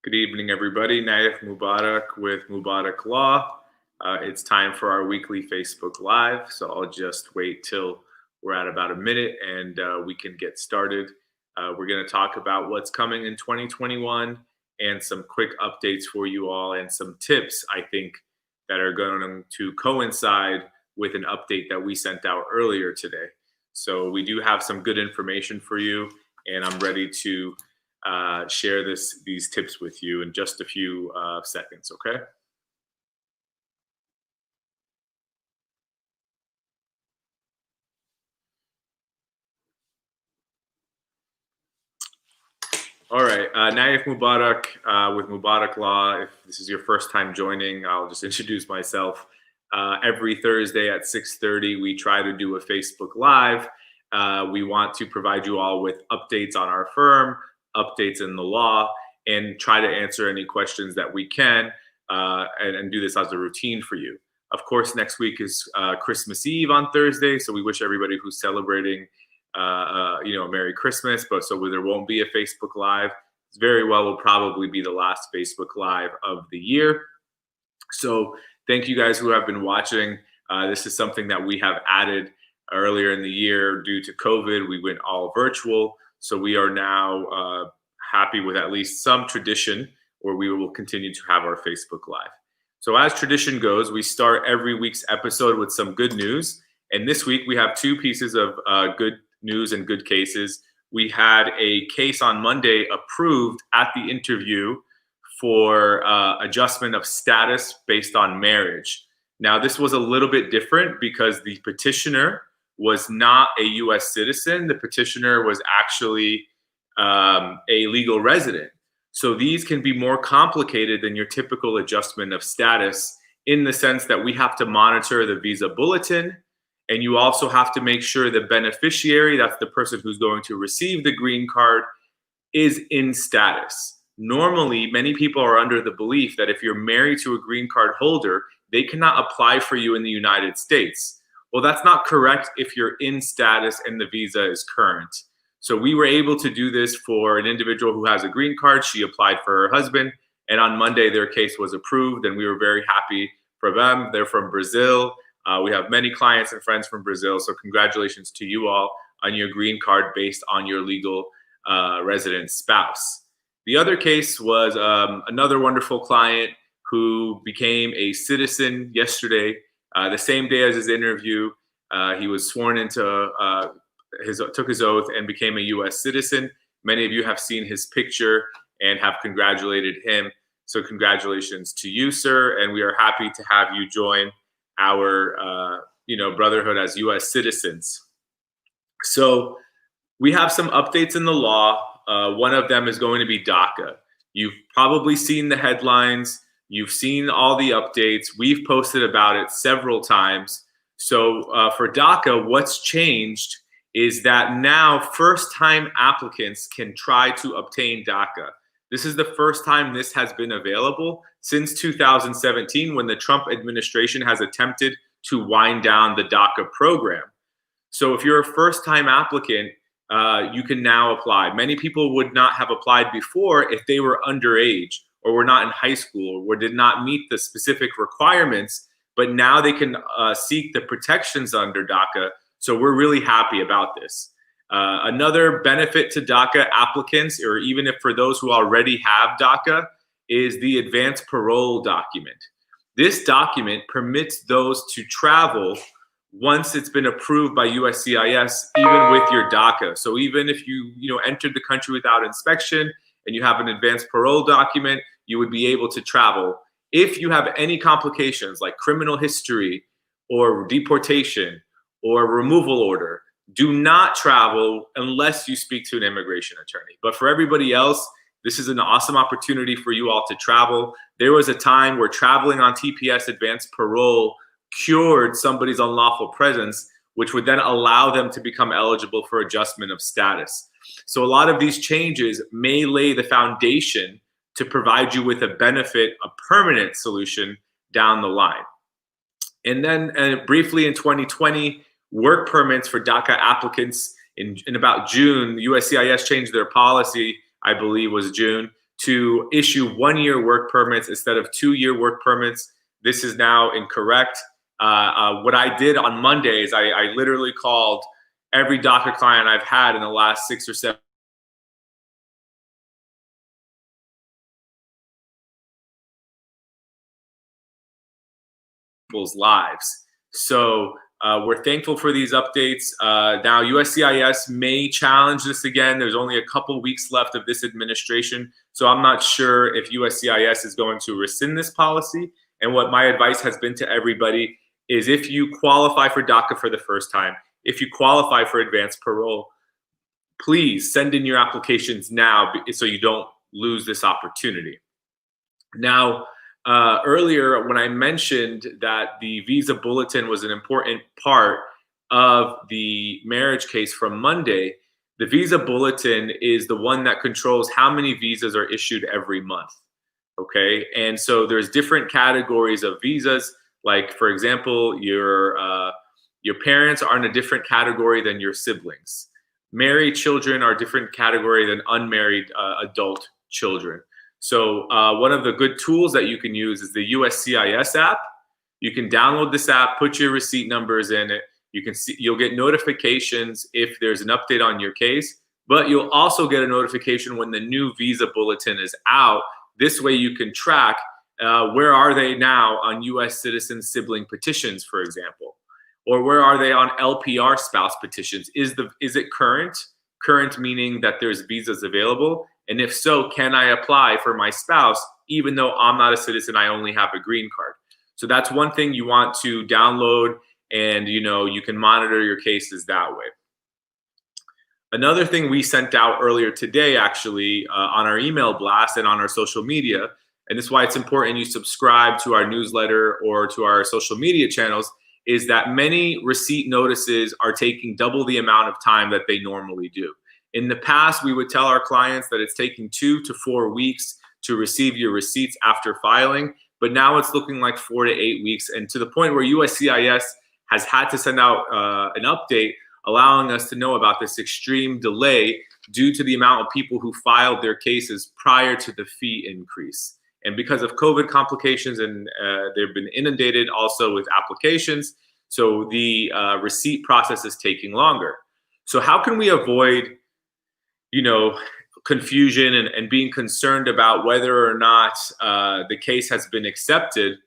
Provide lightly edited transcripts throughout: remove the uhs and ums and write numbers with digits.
Good evening, everybody. Nayef Mubarak with Mubarak Law. It's time for our weekly Facebook Live, so I'll just wait till we're at about a minute and we can get started. We're going to talk about what's coming in 2021 and some quick updates for you all and some tips, I think, that are going to coincide with an update that we sent out earlier today. So we do have some good information for you, and I'm ready to share these tips with you in just a few seconds, okay? All right, Nayef Mubarak with Mubarak Law. If this is your first time joining, I'll just introduce myself. Every Thursday at 6:30, we try to do a Facebook Live. We want to provide you all with updates on our firm, updates in the law, and try to answer any questions that we can and do this as a routine for you. Of course, next week is Christmas Eve on Thursday, so we wish everybody who's celebrating a Merry Christmas. But so there won't be a Facebook Live. It's very well will probably be the last Facebook Live of the year. So thank you guys who have been watching. This is something that we have added earlier in the year due to COVID. We went all virtual. So we are now happy with at least some tradition where we will continue to have our Facebook Live. So as tradition goes, we start every week's episode with some good news. And this week we have two pieces of good news and good cases. We had a case on Monday approved at the interview for adjustment of status based on marriage. Now, this was a little bit different because the petitioner was not a U.S. citizen. The petitioner was actually a legal resident. So these can be more complicated than your typical adjustment of status in the sense that we have to monitor the visa bulletin, and you also have to make sure the beneficiary, that's the person who's going to receive the green card, is in status. Normally, many people are under the belief that if you're married to a green card holder, they cannot apply for you in the United States. Well, that's not correct if you're in status and the visa is current. So we were able to do this for an individual who has a green card. She applied for her husband, and on Monday, their case was approved, and we were very happy for them. They're from Brazil. We have many clients and friends from Brazil, so congratulations to you all on your green card based on your legal resident spouse. The other case was another wonderful client who became a citizen yesterday, the same day as his interview. He was sworn into, took his oath and became a U.S. citizen. Many of you have seen his picture and have congratulated him. So congratulations to you, sir, and we are happy to have you join our brotherhood as U.S. citizens. So we have some updates in the law. One of them is going to be DACA. You've probably seen the headlines. You've seen all the updates. We've posted about it several times. So for DACA, what's changed is that now first-time applicants can try to obtain DACA. This is the first time this has been available since 2017, when the Trump administration has attempted to wind down the DACA program. So if you're a first-time applicant, you can now apply. Many people would not have applied before if they were underage or were not in high school or did not meet the specific requirements, but now they can seek the protections under DACA. So we're really happy about this. Another benefit to DACA applicants, or even if for those who already have DACA, is the advanced parole document. This document permits those to travel once it's been approved by USCIS, even with your DACA. So even if you entered the country without inspection and you have an advanced parole document, you would be able to travel. If you have any complications like criminal history or deportation or removal order, do not travel unless you speak to an immigration attorney. But for everybody else, this is an awesome opportunity for you all to travel. There was a time where traveling on TPS advanced parole cured somebody's unlawful presence, which would then allow them to become eligible for adjustment of status. So a lot of these changes may lay the foundation to provide you with a benefit, a permanent solution down the line. And then briefly in 2020, work permits for DACA applicants in about June, USCIS changed their policy, I believe was June, to issue 1-year work permits instead of 2-year work permits. This is now incorrect. What I did on Monday is I literally called every DACA client I've had in the last 6 or 7 people's lives. So we're thankful for these updates. Now, USCIS may challenge this again. There's only a couple weeks left of this administration, so I'm not sure if USCIS is going to rescind this policy. And what my advice has been to everybody is, if you qualify for DACA for the first time, if you qualify for advanced parole, please send in your applications now so you don't lose this opportunity. Now, earlier when I mentioned that the visa bulletin was an important part of the marriage case from Monday, the visa bulletin is the one that controls how many visas are issued every month. Okay, and so there's different categories of visas. Like, for example, your parents are in a different category than your siblings. Married children are a different category than unmarried adult children. So one of the good tools that you can use is the USCIS app. You can download this app, put your receipt numbers in it. You can see, you'll get notifications if there's an update on your case, but you'll also get a notification when the new visa bulletin is out. This way you can track where are they now on U.S. citizen sibling petitions, for example, or where are they on LPR spouse petitions? Is it current? Current meaning that there's visas available. And if so, can I apply for my spouse even though I'm not a citizen, I only have a green card? So that's one thing you want to download, and you can monitor your cases that way. Another thing we sent out earlier today, actually, on our email blast and on our social media, and this is why it's important you subscribe to our newsletter or to our social media channels, is that many receipt notices are taking double the amount of time that they normally do. In the past, we would tell our clients that it's taking 2 to 4 weeks to receive your receipts after filing, but now it's looking like 4 to 8 weeks, and to the point where USCIS has had to send out an update allowing us to know about this extreme delay due to the amount of people who filed their cases prior to the fee increase. And because of COVID complications, and they've been inundated also with applications, so the receipt process is taking longer. So how can we avoid confusion and being concerned about whether or not the case has been accepted?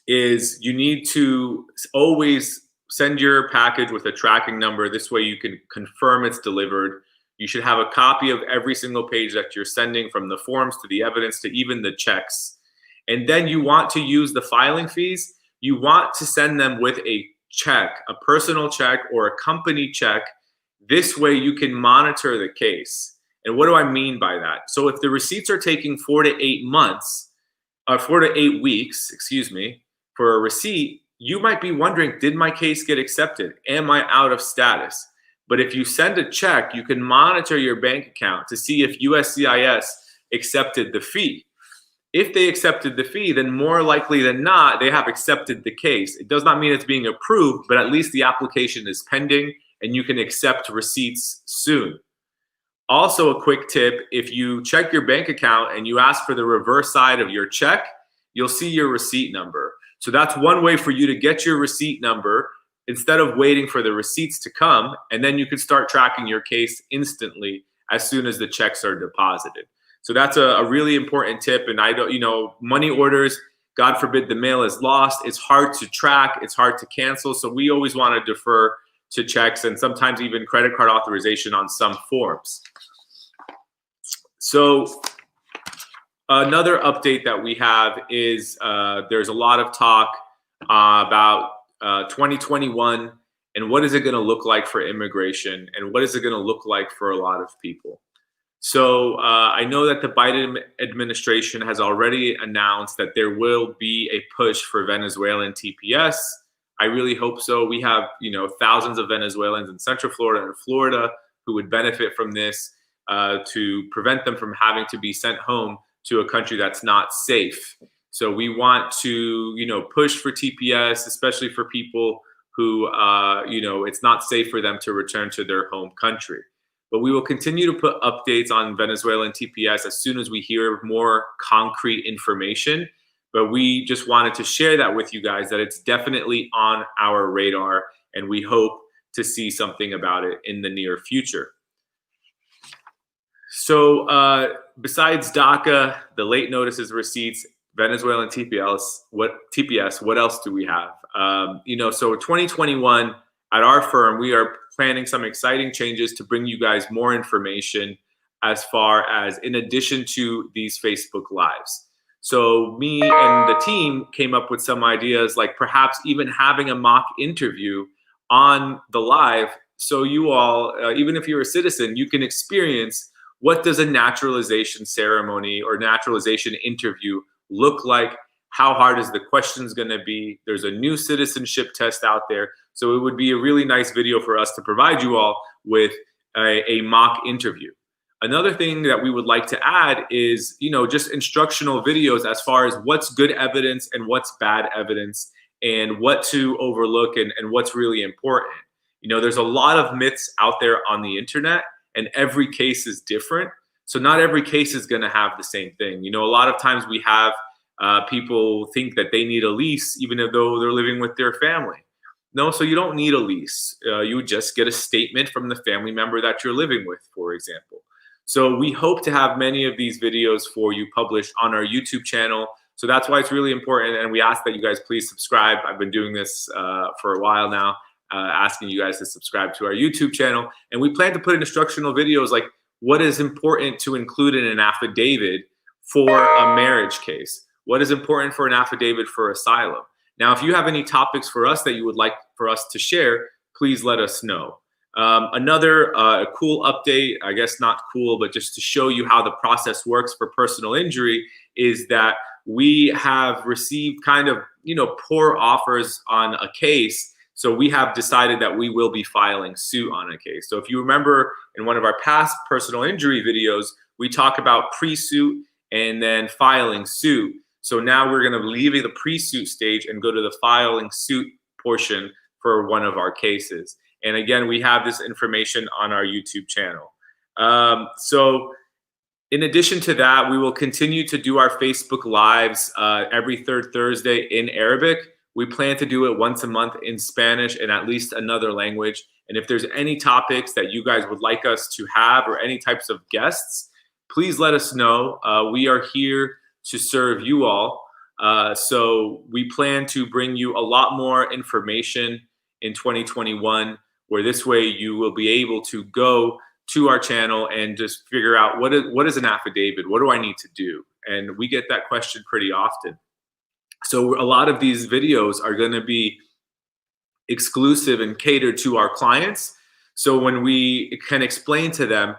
Is you need to always send your package with a tracking number. This way you can confirm it's delivered. You should have a copy of every single page that you're sending, from the forms to the evidence to even the checks. And then you want to use the filing fees. You want to send them with a check, a personal check or a company check. This way you can monitor the case. And what do I mean by that? So if the receipts are taking 4 to 8 months, or 4 to 8 weeks, for a receipt, you might be wondering, did my case get accepted? Am I out of status? But if you send a check, you can monitor your bank account to see if USCIS accepted the fee. If they accepted the fee, then more likely than not, they have accepted the case. It does not mean it's being approved, but at least the application is pending and you can accept receipts soon. Also, a quick tip, if you check your bank account and you ask for the reverse side of your check, you'll see your receipt number. So that's one way for you to get your receipt number instead of waiting for the receipts to come, and then you can start tracking your case instantly as soon as the checks are deposited. So that's a really important tip. And I don't, money orders, God forbid the mail is lost. It's hard to track. It's hard to cancel. So we always want to defer to checks and sometimes even credit card authorization on some forms. So another update that we have is there's a lot of talk about 2021 and what is it going to look like for immigration and what is it going to look like for a lot of people. So I know that the Biden administration has already announced that there will be a push for Venezuelan TPS. I really hope so. We have, thousands of Venezuelans in Central Florida and Florida who would benefit from this to prevent them from having to be sent home to a country that's not safe. So we want to, push for TPS, especially for people who, it's not safe for them to return to their home country. But we will continue to put updates on Venezuelan TPS as soon as we hear more concrete information. But we just wanted to share that with you guys, that it's definitely on our radar, and we hope to see something about it in the near future. So besides DACA, the late notices receipts, Venezuelan TPS, what else do we have? So 2021 at our firm, we are planning some exciting changes to bring you guys more information as far as in addition to these Facebook Lives. So me and the team came up with some ideas, like perhaps even having a mock interview on the live. So you all, even if you're a citizen, you can experience what does a naturalization ceremony or naturalization interview look like? How hard is the questions going to be? There's a new citizenship test out there. So it would be a really nice video for us to provide you all with a mock interview. Another thing that we would like to add is, just instructional videos as far as what's good evidence and what's bad evidence, and what to overlook and what's really important. There's a lot of myths out there on the internet, and every case is different. So not every case is going to have the same thing. A lot of times we have people think that they need a lease even though they're living with their family. No, so you don't need a lease. You just get a statement from the family member that you're living with, for example. So we hope to have many of these videos for you published on our YouTube channel. So that's why it's really important, and we ask that you guys please subscribe. I've been doing this for a while now, asking you guys to subscribe to our YouTube channel. And we plan to put in instructional videos like what is important to include in an affidavit for a marriage case. What is important for an affidavit for asylum? Now, if you have any topics for us that you would like for us to share, please let us know. Another cool update, I guess not cool, but just to show you how the process works for personal injury, is that we have received kind of, poor offers on a case. So we have decided that we will be filing suit on a case. So if you remember in one of our past personal injury videos, we talk about pre-suit and then filing suit. So now we're going to leave the pre-suit stage and go to the filing suit portion for one of our cases. And again, we have this information on our YouTube channel. So in addition to that, we will continue to do our Facebook Lives every third Thursday in Arabic. We plan to do it once a month in Spanish and at least another language. And if there's any topics that you guys would like us to have or any types of guests, please let us know. We are here to serve you all. So we plan to bring you a lot more information in 2021, where this way you will be able to go to our channel and just figure out what is an affidavit? What do I need to do? And we get that question pretty often. So a lot of these videos are going to be exclusive and catered to our clients. So when we can explain to them,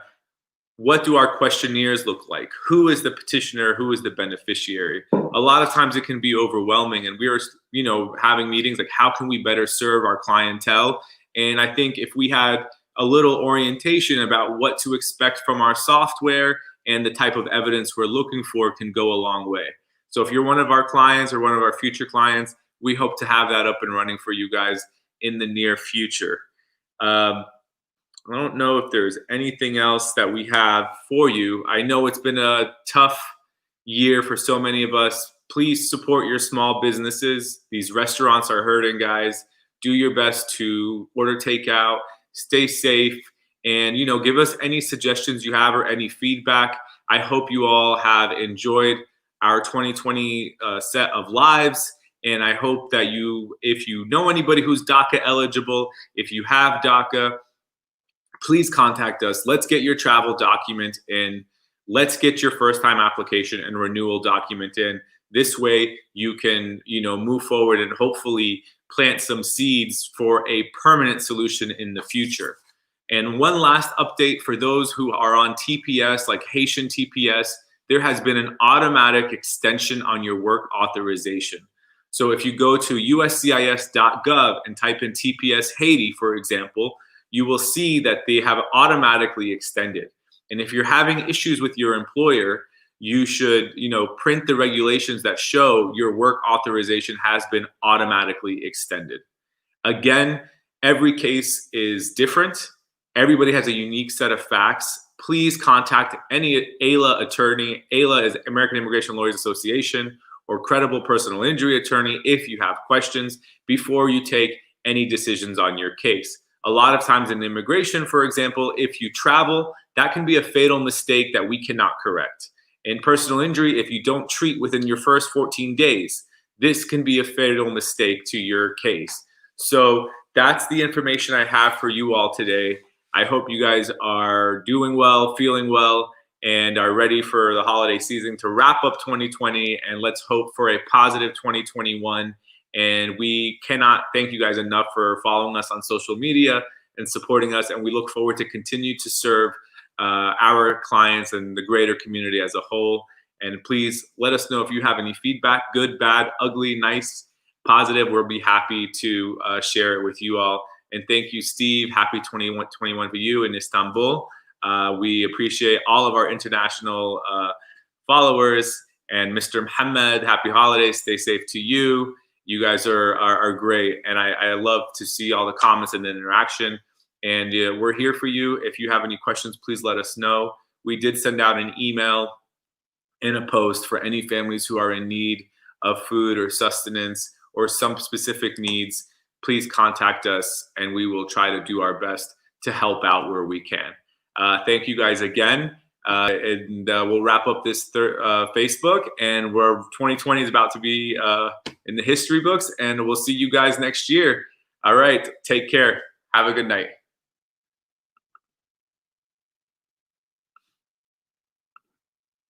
what do our questionnaires look like? Who is the petitioner? Who is the beneficiary? A lot of times it can be overwhelming, and we are, having meetings like, how can we better serve our clientele? And I think if we had a little orientation about what to expect from our software and the type of evidence we're looking for can go a long way. So if you're one of our clients or one of our future clients, we hope to have that up and running for you guys in the near future. I don't know if there's anything else that we have for you. I know it's been a tough year for so many of us. Please support your small businesses. These restaurants are hurting, guys. Do your best to order takeout, stay safe, and give us any suggestions you have or any feedback. I hope you all have enjoyed our 2020 set of lives. And I hope that if you know anybody who's DACA eligible, if you have DACA, please contact us. Let's get your travel document in. Let's get your first time application and renewal document in. This way you can, move forward and hopefully plant some seeds for a permanent solution in the future. And one last update for those who are on TPS, like Haitian TPS, there has been an automatic extension on your work authorization. So if you go to uscis.gov and type in TPS Haiti, for example, you will see that they have automatically extended. And if you're having issues with your employer, you should, print the regulations that show your work authorization has been automatically extended. Again, every case is different. Everybody has a unique set of facts. Please contact any AILA attorney. AILA is American Immigration Lawyers Association, or credible personal injury attorney if you have questions before you take any decisions on your case. A lot of times in immigration, for example, if you travel, that can be a fatal mistake that we cannot correct. In personal injury, if you don't treat within your first 14 days, this can be a fatal mistake to your case. So that's the information I have for you all today. I hope you guys are doing well, feeling well, and are ready for the holiday season to wrap up 2020. And let's hope for a positive 2021. And we cannot thank you guys enough for following us on social media and supporting us. And we look forward to continue to serve our clients and the greater community as a whole. And please let us know if you have any feedback, good, bad, ugly, nice, positive. We'll be happy to share it with you all. And thank you, Steve. Happy 2021 for you in Istanbul. We appreciate all of our international followers. And Mr. Muhammad, happy holidays. Stay safe to you. You guys are great. And I love to see all the comments and the interaction. And we're here for you. If you have any questions, please let us know. We did send out an email and a post for any families who are in need of food or sustenance or some specific needs. Please contact us and we will try to do our best to help out where we can. Thank you guys again. And we'll wrap up this Facebook, and 2020 is about to be in the history books, and we'll see you guys next year. All right, take care. Have a good night.